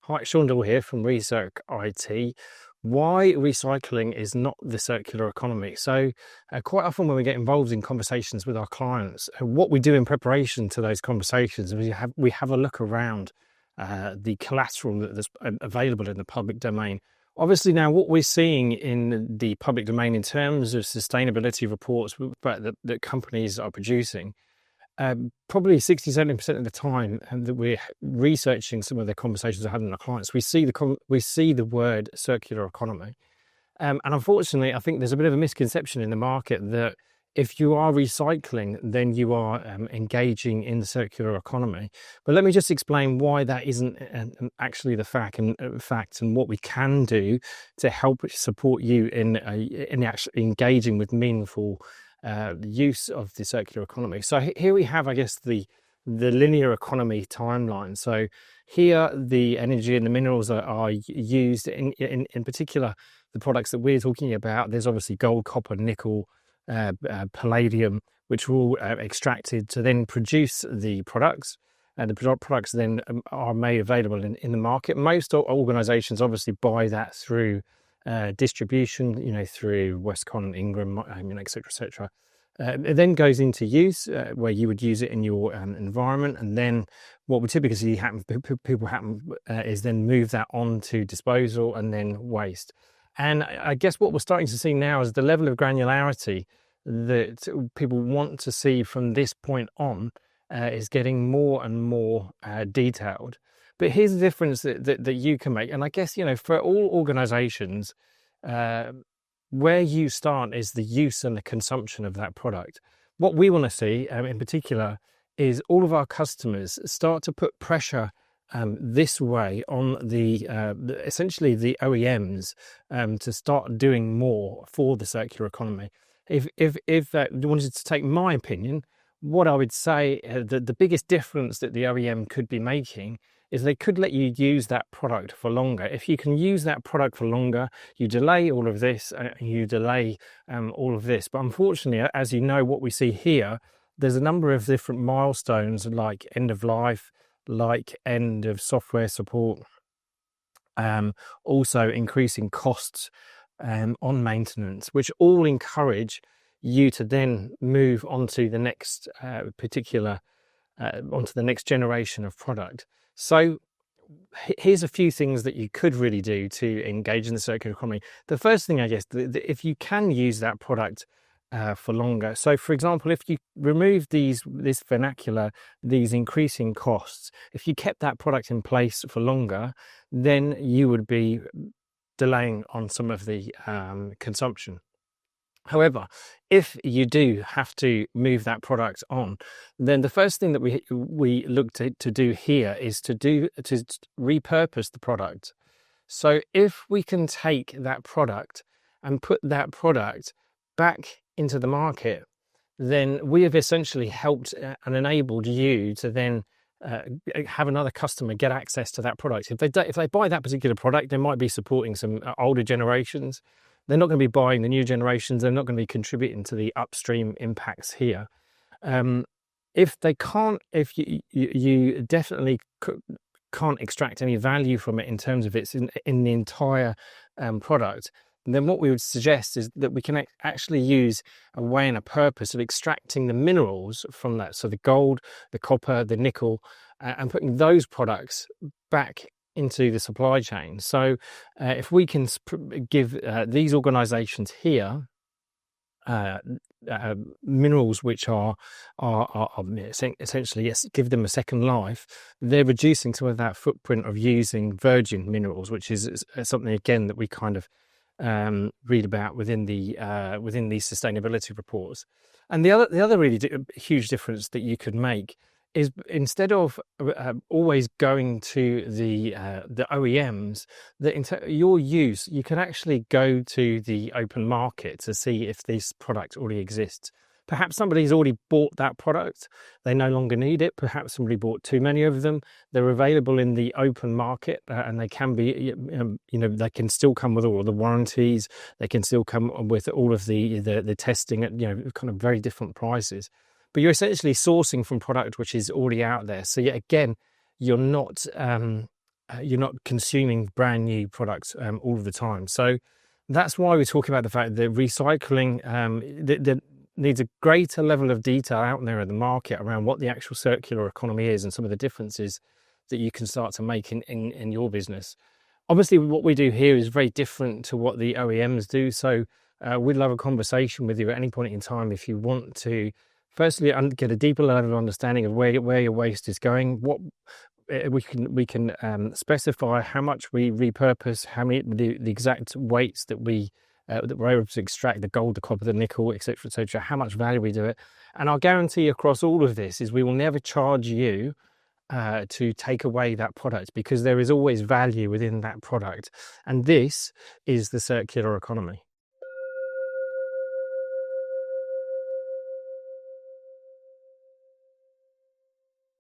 Hi, Sean Dall here from Recirc IT. Why recycling is not the circular economy. Quite often when we get involved in conversations with our clients, what we do in preparation to those conversations is we have a look around the collateral that's available in the public domain. Obviously, now what we're seeing in the public domain in terms of sustainability reports that companies are producing, probably 60-70% of the time that we're researching some of the conversations we're having with our clients, we see the word circular economy. And unfortunately, I think there's a bit of a misconception in the market that if you are recycling, then you are engaging in the circular economy. But let me just explain why that isn't actually the fact, and what we can do to help support you in actually engaging with meaningful use of the circular economy. So here we have, I guess, the linear economy timeline. So here the energy and the minerals are used in particular the products that we're talking about. There's obviously gold, copper, nickel, palladium, which are all extracted to then produce the products. And the products then are made available in the market. Most organizations obviously buy that through distribution, through Westcon, Ingram, et cetera, et cetera. It then goes into use where you would use it in your environment. And then what would typically see is then move that on to disposal and then waste. And I guess what we're starting to see now is the level of granularity that people want to see from this point on is getting more and more detailed. But here's the difference that you can make. And I guess, for all organizations, where you start is the use and the consumption of that product. What we want to see in particular is all of our customers start to put pressure this way on essentially the OEMs to start doing more for the circular economy. If you wanted to take my opinion, what I would say the biggest difference that the OEM could be making is they could let you use that product for longer. If you can use that product for longer, you delay all of this, you delay all of this. But unfortunately, as you know, what we see here, there's a number of different milestones like end of life, like end of software support, also increasing costs on maintenance, which all encourage you to then move on to the next onto the next generation of product. So here's a few things that you could really do to engage in the circular economy. The first thing, I guess, if you can use that product for longer. So, for example, if you remove this vernacular, these increasing costs, if you kept that product in place for longer, then you would be delaying on some of the consumption. However, if you do have to move that product on, then the first thing that we look to do here is to repurpose the product. So if we can take that product and put that product back into the market, then we have essentially helped and enabled you to then have another customer get access to that product. If they buy that particular product, they might be supporting some older generations. They're not going to be buying the new generations. They're not going to be contributing to the upstream impacts here. If you definitely can't extract any value from it in terms of its in the entire product, then what we would suggest is that we can actually use a way and a purpose of extracting the minerals from that. So the gold, the copper, the nickel, and putting those products back into the supply chain. So if we can give these organizations here minerals which are essentially, yes, give them a second life, they're reducing some of that footprint of using virgin minerals, which is something again that we kind of read about within these sustainability reports. And the other really huge difference that you could make is instead of always going to the OEMs, that your use, you can actually go to the open market to see if this product already exists. Perhaps somebody's already bought that product, they no longer need it. Perhaps somebody bought too many of them. They're available in the open market, and they can be, they can still come with all the warranties. They can still come with all of the testing at kind of very different prices. But you're essentially sourcing from product which is already out there. So yet again, you're not you're not consuming brand new products all of the time. So that's why we talk about the fact that recycling that needs a greater level of detail out there in the market around what the actual circular economy is and some of the differences that you can start to make in your business. Obviously, what we do here is very different to what the OEMs do. So we'd love a conversation with you at any point in time if you want to, firstly, get a deeper level of understanding of where your waste is going. What we can specify how much we repurpose, how many the exact weights that we're able to extract, the gold, the copper, the nickel, etc., how much value we do it. And our guarantee across all of this is we will never charge you to take away that product, because there is always value within that product. And this is the circular economy.